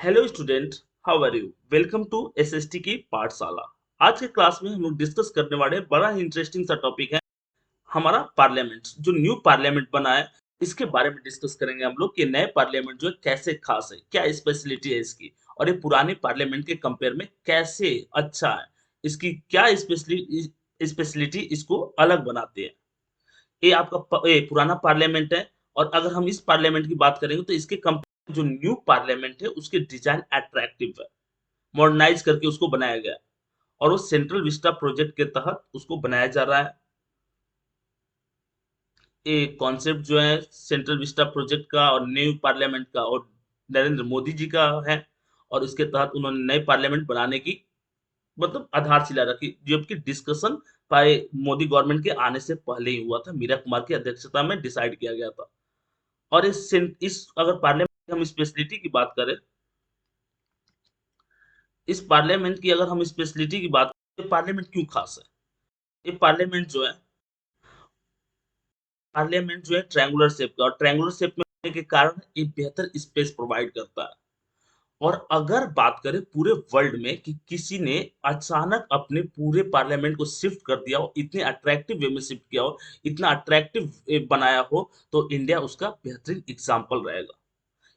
Hello student, how are you? Welcome to SST की पाठशाला। आज के क्लास में हम लोग डिस्कस करने वाले बड़ा ही इंटरेस्टिंग सा टॉपिक है। हमारा पार्लियामेंट जो न्यू पार्लियामेंट बना है, इसके बारे में डिस्कस करेंगे हम लोग कि नए पार्लियामेंट जो है कैसे खास है, क्या स्पेशलिटी है इसकी, और ये पुराने पार्लियामेंट के कंपेयर में कैसे अच्छा है, इसकी क्या स्पेशलिटी इसको अलग बनाती है। ये आपका ये पुराना पार्लियामेंट है। और अगर हम इस पार्लियामेंट की बात करेंगे तो इसके कंपेयर जो न्यू पार्लियामेंट है उसके डिजाइन अट्रैक्टिव है, मॉडर्नाइज करके उसको बनाया गया है। और वो सेंट्रल विस्टा प्रोजेक्ट के तहत उसको बनाया जा रहा है। ये कॉन्सेप्ट जो है सेंट्रल विस्टा प्रोजेक्ट का और न्यू पार्लियामेंट का और नरेंद्र मोदी जी का है। और इसके तहत उन्होंने नए पार्लियामेंट बनाने की मतलब आधारशिला रखी, जबकि डिस्कशन पाए मोदी गवर्नमेंट के आने से पहले ही हुआ था, मीरा कुमार की अध्यक्षता में डिसाइड किया गया था। और इस अगर पार्लियामेंट की हम स्पेशलिटी की बात करें, इस पार्लियामेंट की अगर हम स्पेशलिटी की बात करें, पार्लियामेंट क्यों खास है? ये पार्लियामेंट जो है ट्रायंगुलर शेप का, और ट्रायंगुलर शेप में होने के कारण ये बेहतर स्पेस प्रोवाइड करता है। और अगर बात करें पूरे वर्ल्ड में कि किसी ने अचानक अपने पूरे पार्लियामेंट को शिफ्ट कर दिया हो, इतने अट्रैक्टिव वे में शिफ्ट किया हो, इतना अट्रैक्टिव बनाया हो, तो इंडिया उसका बेहतरीन एग्जाम्पल रहेगा।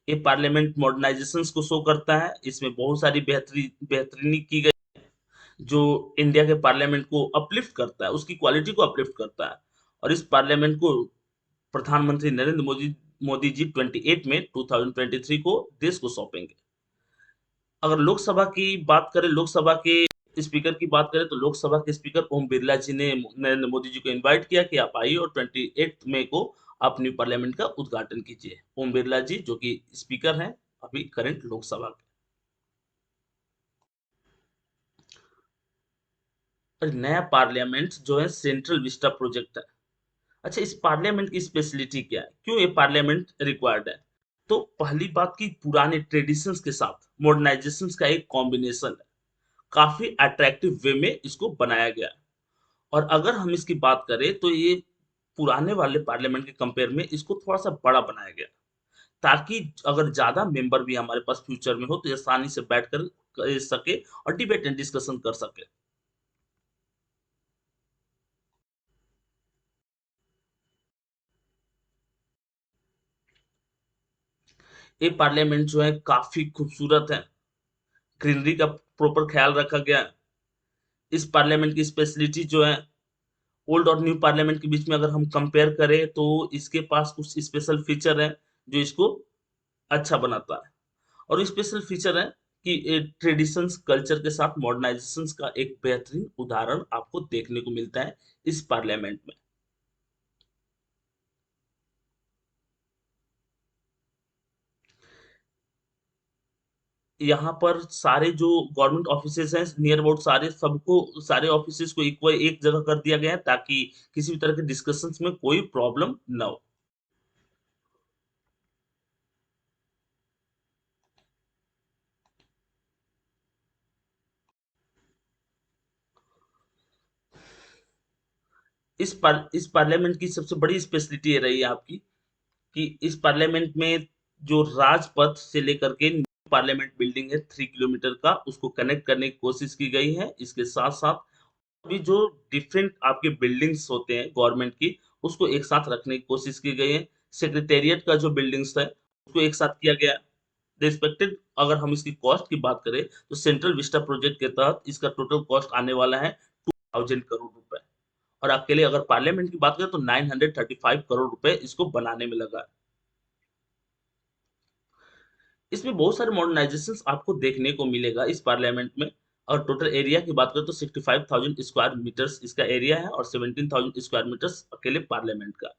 ये पार्लियामेंट मॉडर्नाइजेशंस को शो करता है, इसमें बहुत सारी बेहतरीनी की गई जो इंडिया के पार्लियामेंट को अपलिफ्ट करता है, उसकी क्वालिटी को अपलिफ्ट करता है। और इस पार्लियामेंट को प्रधानमंत्री नरेंद्र मोदी जी 28 में 2023 को देश को सौंपेंगे। अगर लोकसभा की बात करें, लोकसभा के स्पीकर की बात करें, तो लोकसभा के स्पीकर ओम बिरला जी ने नरेंद्र मोदी जी को इनवाइट किया कि आप आइए और 28 मई को आप न्यू पार्लियामेंट का उद्घाटन कीजिए। ओम बिरला जी जो कि स्पीकर हैं अभी करंट लोकसभा के। और नया पार्लियामेंट जो है सेंट्रल विस्टा प्रोजेक्ट है। अच्छा, इस पार्लियामेंट की स्पेशलिटी क्या है, क्यों ये पार्लियामेंट रिक्वायर्ड है? तो पहली बात की पुराने ट्रेडिशंस के साथ मॉडर्नाइजेशन का एक कॉम्बिनेशन है। काफी अट्रैक्टिव वे में इसको बनाया गया है। और अगर हम इसकी बात करें तो ये पुराने वाले पार्लियामेंट के कंपेयर में इसको थोड़ा सा बड़ा बनाया गया, ताकि अगर ज्यादा मेंबर भी हमारे पास फ्यूचर में हो तो ये आसानी से बैठकर कर सके और डिबेट एंड डिस्कशन कर सके। ये पार्लियामेंट जो है काफी खूबसूरत है, ग्रीनरी का प्रॉपर ख्याल रखा गया है। इस पार्लियामेंट की स्पेशलिटी जो है ओल्ड और न्यू पार्लियामेंट के बीच में अगर हम कंपेयर करें तो इसके पास कुछ स्पेशल फीचर है जो इसको अच्छा बनाता है। और स्पेशल फीचर है कि ट्रेडिशंस कल्चर के साथ मॉडर्नाइजेशंस का एक बेहतरीन उदाहरण आपको देखने को मिलता है इस पार्लियामेंट में। यहाँ पर सारे जो गवर्नमेंट ऑफिसेज हैं नियर अबाउट सारे सबको सारे ऑफिसेज को इक्वल एक जगह कर दिया गया है, ताकि किसी भी तरह के डिस्कशंस में कोई प्रॉब्लम ना हो। इस पार्लियामेंट की सबसे बड़ी स्पेशलिटी ये रही है आपकी कि इस पार्लियामेंट में जो राजपथ से लेकर के न्यू पार्लियामेंट बिल्डिंग है 3 किलोमीटर का, उसको कनेक्ट करने की कोशिश की गई है। इसके साथ साथ अभी जो डिफरेंट आपके बिल्डिंग्स होते हैं गवर्नमेंट की, उसको एक साथ रखने की कोशिश की गई है। सेक्रेटेरिएट का जो बिल्डिंग्स है उसको एक साथ किया गया। रिस्पेक्टेड अगर हम इसकी कॉस्ट की बात करें तो सेंट्रल विस्टा प्रोजेक्ट के तहत इसका टोटल कॉस्ट आने वाला है 2000 करोड़ रुपए। और अकेले अगर पार्लियामेंट की बात करें तो 935 करोड़ रुपए इसको बनाने में लगा है। इसमें बहुत सारे मॉडर्नाइजेशंस आपको देखने को मिलेगा इस पार्लियामेंट में। और टोटल एरिया की बात करें तो 65,000 स्क्वायर मीटर्स इसका एरिया है, और 17,000 स्क्वायर मीटर्स अकेले पार्लियामेंट का।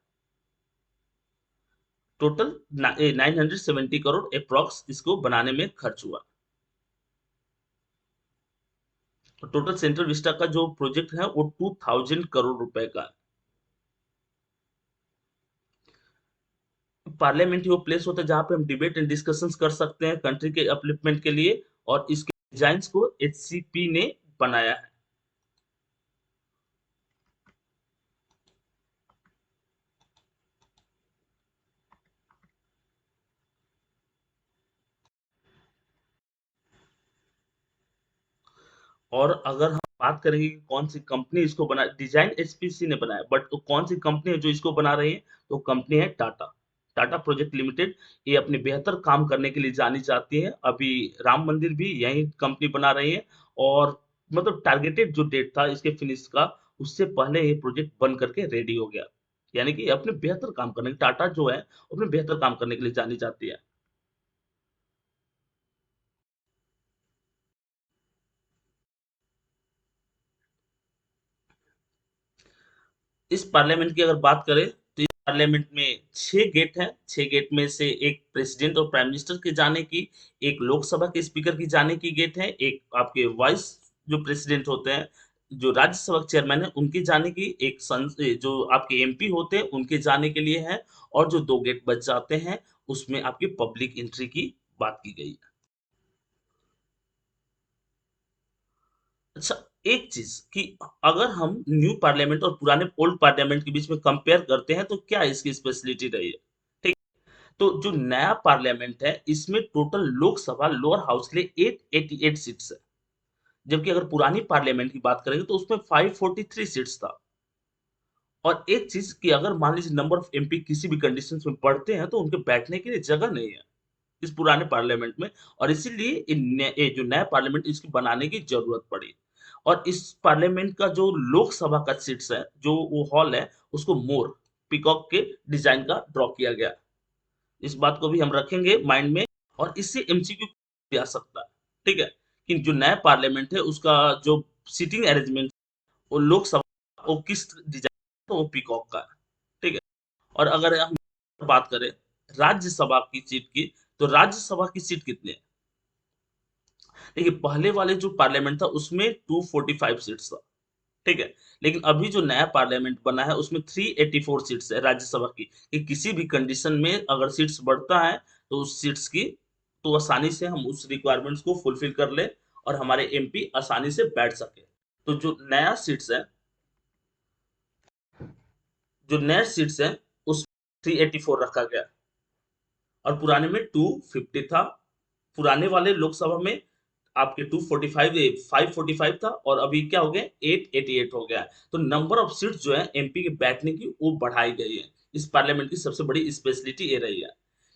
टोटल 970 करोड़ अप्रॉक्स इसको बनाने में खर्च हुआ। और टोटल सेंट्रल विस्टा का जो प्रोजेक्ट है वो 2,000 करोड़ रुपए का है। पार्लियामेंट ही वो प्लेस होता है जहां पे हम डिबेट एंड डिस्कशंस कर सकते हैं कंट्री के अपलिफ्टमेंट के लिए। और इसके डिजाइन को एचसीपी ने बनाया है। और अगर हम बात करेंगे कि कौन सी कंपनी इसको बना डिजाइन एचपीसी ने बनाया, बट तो कौन सी कंपनी है जो इसको बना रही है, तो कंपनी है टाटा। Tata project limited. ये अपने बेहतर काम करने के लिए जानी जाती है। अभी राम मंदिर भी यही कंपनी बना रही है। और मतलब टारगेटेड जो डेट था इसके फिनिश का, उससे पहले ये प्रोजेक्ट बन करके रेडी हो गया। यानी कि अपने बेहतर काम करने टाटा जो है अपने बेहतर काम करने के लिए जानी जाती है। इस पार्लियामेंट की अगर बात करें तो इस पार्लियामेंट में 6 गेट हैं। 6 गेट में से एक प्रेसिडेंट और प्राइम मिनिस्टर के जाने की, एक लोकसभा के स्पीकर की जाने की गेट है, एक आपके वाइस जो प्रेसिडेंट होते हैं, जो राज्यसभा के चेयरमैन है उनके जाने की, एक जो आपके एमपी होते हैं उनके जाने के लिए है। और जो 2 गेट बच जाते हैं उसमें आपकी पब्लिक एंट्री की बात की गई है। अच्छा, एक चीज कि अगर हम न्यू पार्लियामेंट और पुराने ओल्ड पार्लियामेंट के बीच में कंपेयर करते हैं तो क्या इसकी स्पेशलिटी रही है। ठीक। तो जो नया पार्लियामेंट है इसमें टोटल लोकसभा लोअर हाउस के लिए 888 सीट्स है। जबकि अगर पुरानी पार्लियामेंट की बात करेंगे तो उसमें 543 सीट्स था। और एक चीज कि अगर मान लीजिए नंबर ऑफ एमपी किसी भी कंडीशन में बढ़ते हैं तो उनके बैठने के लिए जगह नहीं है इस पुराने पार्लियामेंट में। और इसीलिए ये जो नया पार्लियामेंट इसकी बनाने की जरूरत पड़ी। और इस पार्लियामेंट का जो लोकसभा का सीट्स है, जो वो हॉल है, उसको मोर पीकॉक के डिजाइन का ड्रॉ किया गया। इस बात को भी हम रखेंगे माइंड में। और इससे एमसीक्यू भी आ सकता है। ठीक है। कि जो नया पार्लियामेंट है उसका जो सीटिंग अरेंजमेंट, वो लोकसभा वो किस डिजाइन, तो वो पीकॉक का है। ठीक है। और अगर हम बात करें राज्यसभा की सीट की, तो राज्यसभा की सीट कितनी है। देखिए पहले वाले जो पार्लियामेंट था उसमें 245 सीट्स था। ठीक है। लेकिन अभी जो नया पार्लियामेंट बना है उसमें 384 सीट्स है राज्यसभा की, कि किसी भी कंडीशन में अगर सीट्स बढ़ता है तो उस सीट्स की, तो आसानी से हम उस रिक्वायरमेंट्स को फुलफिल कर ले और हमारे एमपी आसानी से बैठ सके। तो जो नया सीट्स है उस 384 रखा गया। और पुराने में 250 था। पुराने वाले लोकसभा में आपके 245 545 था और अभी क्या हो गया 888 हो गया। तो नंबर ऑफ सीट्स जो है एमपी के बैठने की वो बढ़ाई गई है। इस पार्लियामेंट की सबसे बड़ी स्पेशलिटी ये रही है।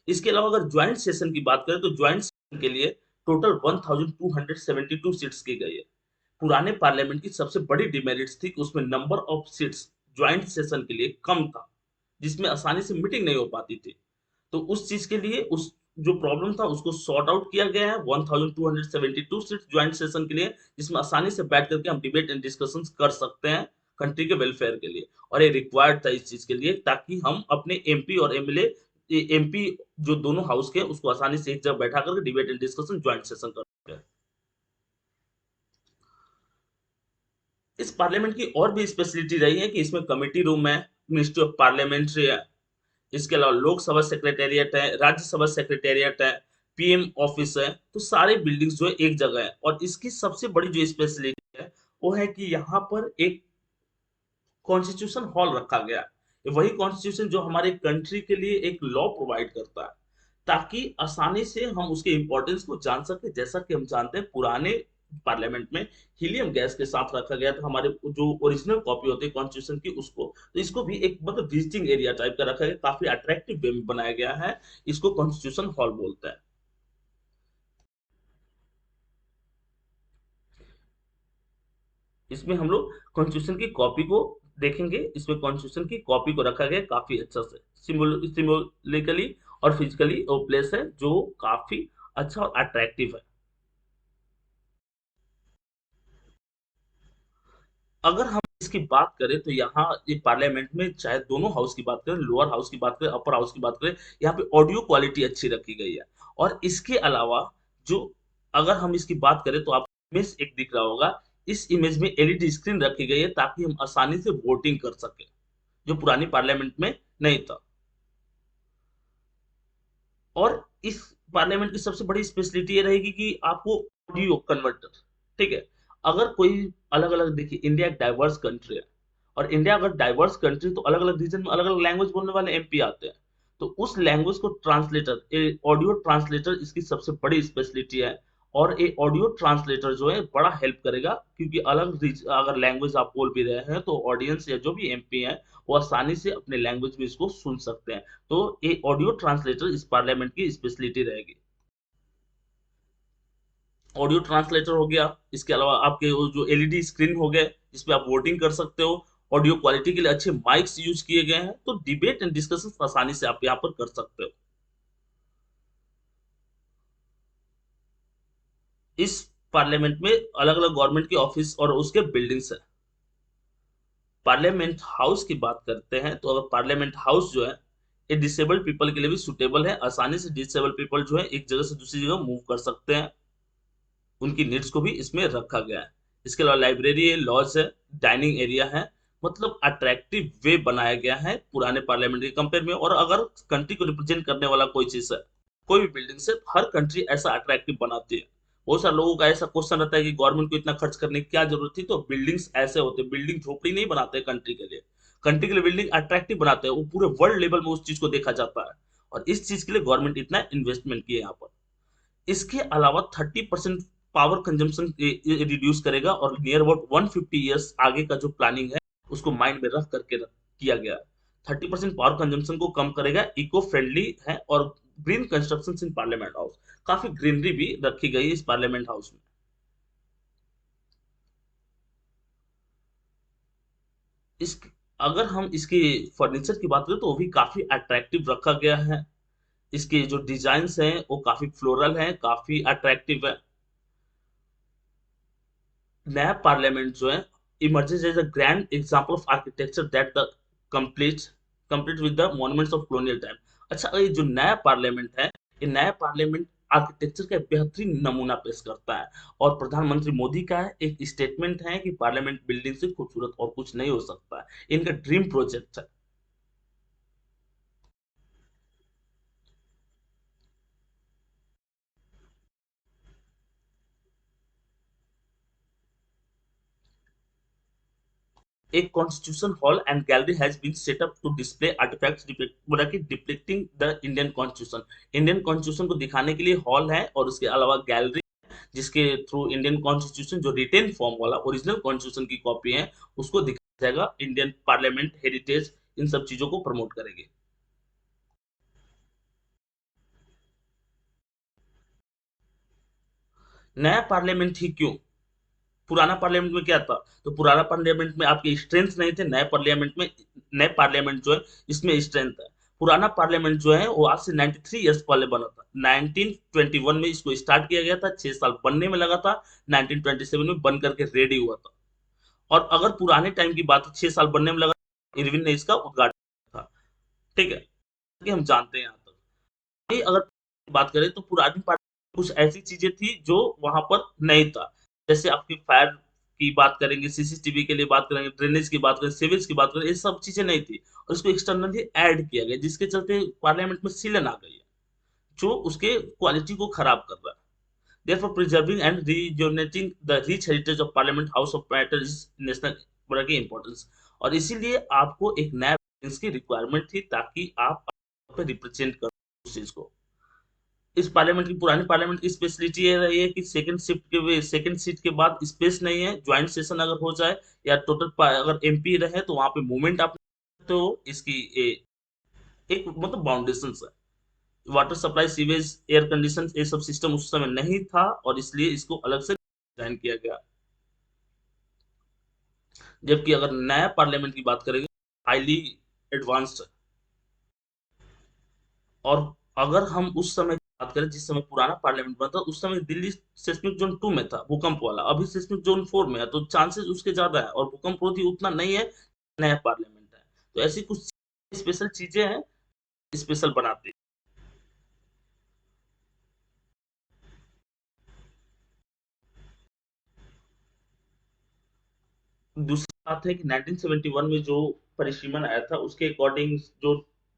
इसके अलावा अगर ज्वाइंट सेशन की बात करें तो ज्वाइंट सेशन के लिए टोटल 1272 सीट्स की गई है। पुराने पार्लियामेंट की सबसे बड़ी डिमेरिट्स थी कि उसमें number of seats joint session के लिए कम था, जिसमें आसानी से मीटिंग नहीं हो पाती थी। तो उस चीज के लिए उस जो प्रॉब्लम था उसको सॉर्ट आउट किया गया है 1272 सीट ज्वाइंट सेशन के लिए, जिसमें आसानी से बैठ करके हम डिबेट एंड डिस्कशन कर सकते हैं कंट्री के वेलफेयर के लिए। और ये रिक्वायर्ड था इस चीज के लिए ताकि हम अपने एमपी और एमएलए एमपी जो दोनों हाउस के उसको आसानी से एक जगह बैठा करके debate and discussion joint session कर सकते हैं। इस पार्लियामेंट की और भी स्पेशलिटी रही है कि इसमें कमेटी रूम है, मिनिस्ट्री ऑफ पार्लियामेंट्री है, इसके अलावा लोकसभा सेक्रेटेरिएट है, राज्यसभा सेक्रेटेरिएट है, पीएम ऑफिस है। तो सारे बिल्डिंग्स जो है एक जगह है। और इसकी सबसे बड़ी जो स्पेशलिटी है वो है कि यहाँ पर एक कॉन्स्टिट्यूशन हॉल रखा गया है। वही कॉन्स्टिट्यूशन जो हमारे कंट्री के लिए एक लॉ प्रोवाइड करता है, ताकि आसानी से हम उसके इंपॉर्टेंस को जान सके। जैसा कि हम जानते हैं पुराने पार्लियामेंट में हीलियम गैस के साथ रखा गया था हमारे जो ओरिजिनल कॉपी होती है कॉन्स्टिट्यूशन की उसको। तो इसको भी एक मतलब विजिटिंग एरिया टाइप का रखा गया, काफी अट्रैक्टिव वे में बनाया गया है। इसको कॉन्स्टिट्यूशन हॉल बोलते हैं। इसमें हम लोग कॉन्स्टिट्यूशन की कॉपी को देखेंगे। इसमें कॉन्स्टिट्यूशन की कॉपी को रखा गया काफी अच्छा से सिम्बोलिकली और फिजिकली वो प्लेस है जो काफी अच्छा और अट्रैक्टिव है। अगर हम इसकी बात करें तो यहाँ ये पार्लियामेंट में चाहे दोनों हाउस की बात करें, लोअर हाउस की बात करें, अपर हाउस की बात करें, यहाँ पे ऑडियो क्वालिटी अच्छी रखी गई है। और इसके अलावा जो अगर हम इसकी बात करें तो आपको इमेज एक दिख रहा होगा। इस इमेज में एलईडी स्क्रीन रखी गई है ताकि हम आसानी से वोटिंग कर सके, जो पुरानी पार्लियामेंट में नहीं था। और इस पार्लियामेंट की सबसे बड़ी स्पेशलिटी ये रहेगी कि आपको ऑडियो कन्वर्टर, ठीक है। अगर कोई अलग अलग देखिए इंडिया एक डाइवर्स कंट्री है। और इंडिया अगर डाइवर्स कंट्री तो अलग अलग रीजन में अलग अलग लैंग्वेज बोलने वाले एमपी आते हैं। तो उस लैंग्वेज को ट्रांसलेटर ऑडियो ट्रांसलेटर इसकी सबसे बड़ी स्पेशलिटी है। और ये ऑडियो ट्रांसलेटर जो है बड़ा हेल्प करेगा, क्योंकि अगर लैंग्वेज आप बोल भी रहे हैं तो ऑडियंस या जो भी एमपी है वो आसानी से अपने लैंग्वेज में इसको सुन सकते हैं। तो ये ऑडियो ट्रांसलेटर इस पार्लियामेंट की स्पेशलिटी रहेगी। ऑडियो ट्रांसलेटर हो गया, इसके अलावा आपके वो जो एलईडी स्क्रीन हो गए जिसपे आप वोटिंग कर सकते हो। ऑडियो क्वालिटी के लिए अच्छे माइक्स यूज किए गए हैं, तो डिबेट एंड डिस्कशन आसानी से आप यहाँ पर कर सकते हो। इस पार्लियामेंट में अलग अलग गवर्नमेंट के ऑफिस और उसके बिल्डिंग्स है। पार्लियामेंट हाउस की बात करते हैं तो अगर पार्लियामेंट हाउस जो है ये डिसेबल्ड पीपल के लिए भी सुटेबल है। आसानी से डिसेबल्ड पीपल जो है एक जगह से दूसरी जगह मूव कर सकते हैं, उनकी नीड्स को भी इसमें रखा गया है। इसके अलावा लाइब्रेरी है, लॉज है, डाइनिंग एरिया है, मतलब अट्रैक्टिव वे बनाया गया है पुराने पार्लियामेंट के कंपेयर में। और अगर कंट्री को रिप्रेजेंट करने वाला कोई चीज है, कोई भी बिल्डिंग से, हर कंट्री ऐसा अट्रैक्टिव बनाती है। बहुत सारे लोगों का ऐसा क्वेश्चन रहता है कि गवर्नमेंट को इतना खर्च करने की क्या जरूरत थी, तो बिल्डिंग्स ऐसे होते हैं, बिल्डिंग झोपड़ी नहीं बनाते कंट्री के लिए। कंट्री के लिए बिल्डिंग अट्रैक्टिव बनाते हैं, वो पूरे वर्ल्ड लेवल में उस चीज को देखा जाता है। और इस चीज के लिए गवर्नमेंट इतना इन्वेस्टमेंट किया है यहाँ पर। इसके अलावा 30% पावर कंजम्पशन रिड्यूस करेगा, और नियर अबाउट 150 ईयर्स आगे का जो प्लानिंग है उसको माइंड में रख करके किया गया। 30% पावर कंजम्पशन को कम करेगा, इको फ्रेंडली है, और green construction in parliament house, काफी ग्रीनरी भी रखी गई इस पार्लियामेंट हाउस में। इस अगर हम इसके फर्नीचर की बात करें तो वो भी काफी अट्रैक्टिव रखा गया है। इसके जो डिजाइन्स हैं वो काफी फ्लोरल हैं, काफी अट्रैक्टिव है। नया पार्लियामेंट जो है emerges as a grand example of architecture that the complete complete with the monuments of colonial time. अच्छा, ये जो नया पार्लियामेंट है, ये नया पार्लियामेंट आर्किटेक्चर का एक बेहतरीन नमूना पेश करता है। और प्रधानमंत्री मोदी का एक स्टेटमेंट है कि पार्लियामेंट बिल्डिंग से खूबसूरत और कुछ नहीं हो सकता है, इनका ड्रीम प्रोजेक्ट है। A constitution hall and gallery has been set up to display artifacts depicting the Indian Constitution। Indian constitution को दिखाने के लिए हॉल है, और उसके अलावा गैलरी जिसके थ्रू इंडियन कॉन्स्टिट्यूशन जो रिटेन फॉर्म वाला ओरिजिनल कॉन्स्टिट्यूशन की कॉपी है उसको दिखाया जाएगा। इंडियन पार्लियामेंट हेरिटेज इन सब चीजों को प्रमोट करेंगे। नया पार्लियामेंट ही क्यों? पुराना पार्लियामेंट में क्या था? तो पुराना पार्लियामेंट में आपके स्ट्रेंथ नहीं थे, नए पार्लियामेंट जो है इसमें स्ट्रेंथ है। पुराना पार्लियामेंट जो है वो आज से 93 ईयर्स पहले बना था। 1921 में इसको स्टार्ट किया गया था, 6 साल बनने में लगा था। 1927 में बन करके रेडी हुआ था। और अगर पुराने टाइम की बात 6 साल बनने में लगा, इरविन ने इसका उद्घाटन था। ठीक है, कि हम जानते हैं यहाँ तक। अगर बात करें तो पुरानी पार्टी में कुछ ऐसी चीजें थी जो वहां पर नहीं था। जैसे आपकी फायर की बात करेंगे, सीसीटीवी के लिए बात करेंगे, ड्रेनेज की बात करें, सिविल्स की बात करें, ये सब चीजें नहीं थी। और इसको एक्सटर्नली ऐड किया गया, जिसके चलते पार्लियामेंट में सीलन आ गई है जो उसके क्वालिटी को खराब कर रहा है। Therefore, preserving and rejuvenating the rich heritage of Parliament House of Matter is national बड़ा की इम्पोर्टेंस। और इसीलिए आपको एक नया की रिक्वायरमेंट थी, ताकि आप पे रिप्रेजेंट कर उस चीज को। इस पार्लियामेंट की पुरानी पार्लियामेंट की स्पेशलिटी ये रही है कि सेकंड सीट के बाद स्पेस नहीं है। ज्वाइंट सेशन अगर हो जाए या टोटल अगर एमपी रहे तो वहां पे मूवमेंट आप तो इसकी एक मतलब बाउंडेशन है। Water supply, sewage, air condition, ये सब सिस्टम उस समय नहीं था, और इसलिए इसको अलग से डिजाइन किया गया। जबकि अगर नया पार्लियामेंट की बात करेंगे, हाईली एडवांस्ड है। और अगर हम उस समय की बात करें जिस समय पुराना पार्लियामेंट बना था, उस समय दिल्ली सेस्मिक जोन 2 में था, भूकंप वाला। अभी सेस्मिक जोन 4 में है, तो चांसेस उसके ज्यादा है, और भूकंप रोधी उतना नहीं है। नया पार्लियामेंट है, तो ऐसी कुछ स्पेशल चीजें हैं स्पेशल बनाती है। दूसरी बात है कि 1971 में जो परिसीमन आया था उसके अकॉर्डिंग जो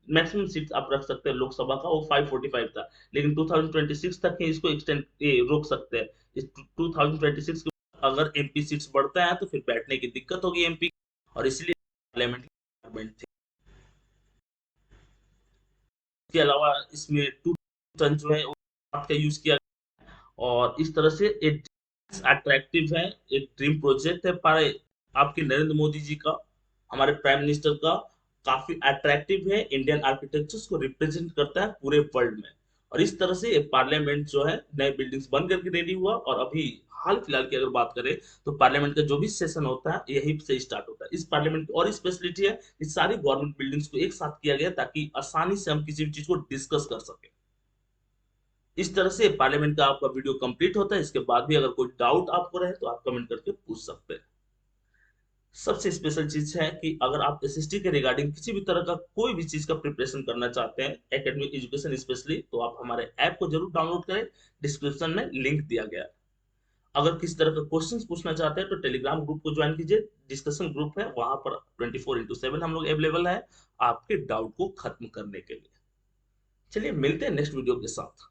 मैक्सिमम सीट आप रख सकते हैं लोकसभा का, वो 545 था। लेकिन 2026 तक ही इसको एक्सटेंड रोक सकते हैं। इस 2026 के बाद अगर एमपी सीट्स बढ़ता है तो फिर बैठने की दिक्कत होगी एमपी, और इसलिए पार्लियामेंट थी। इसके अलावा इसमें टू टन जो है वो बात का यूज किया, और इस तरह से एक अट्रैक्टिव है, एक ड्रीम प्रोजेक्ट है पर आपके नरेंद्र मोदी जी का, हमारे प्राइम मिनिस्टर का, काफी अट्रैक्टिव है, इंडियन आर्किटेक्चर्स को रिप्रेजेंट करता है पूरे वर्ल्ड में। और इस तरह से पार्लियामेंट जो है नए बिल्डिंग्स बन करके रेडी हुआ, और अभी हाल फिलहाल की अगर बात करें तो पार्लियामेंट का जो भी सेशन होता है यहीं से स्टार्ट होता है। इस पार्लियामेंट की और स्पेशलिटी है कि सारी गवर्नमेंट बिल्डिंग्स को एक साथ किया गया ताकि आसानी से हम किसी भी चीज को डिस्कस कर सके। इस तरह से पार्लियामेंट का आपका वीडियो कंप्लीट होता है। इसके बाद भी अगर कोई डाउट आपको रहे तो आप कमेंट करके पूछ सकते हैं। सबसे स्पेशल चीज है कि अगर आप एसएसटी के रिगार्डिंग किसी भी तरह का कोई भी चीज का प्रिपरेशन करना चाहते हैं, एकेडमिक एजुकेशन स्पेशली, तो आप हमारे ऐप को जरूर डाउनलोड करें। डिस्क्रिप्शन में लिंक दिया गया है। अगर किसी तरह का क्वेश्चंस पूछना चाहते हैं तो टेलीग्राम ग्रुप को ज्वाइन कीजिए, डिस्कशन ग्रुप है, वहां पर 24x7 हम लोग अवेलेबल है आपके डाउट को खत्म करने के लिए। चलिए मिलते हैं नेक्स्ट वीडियो के साथ।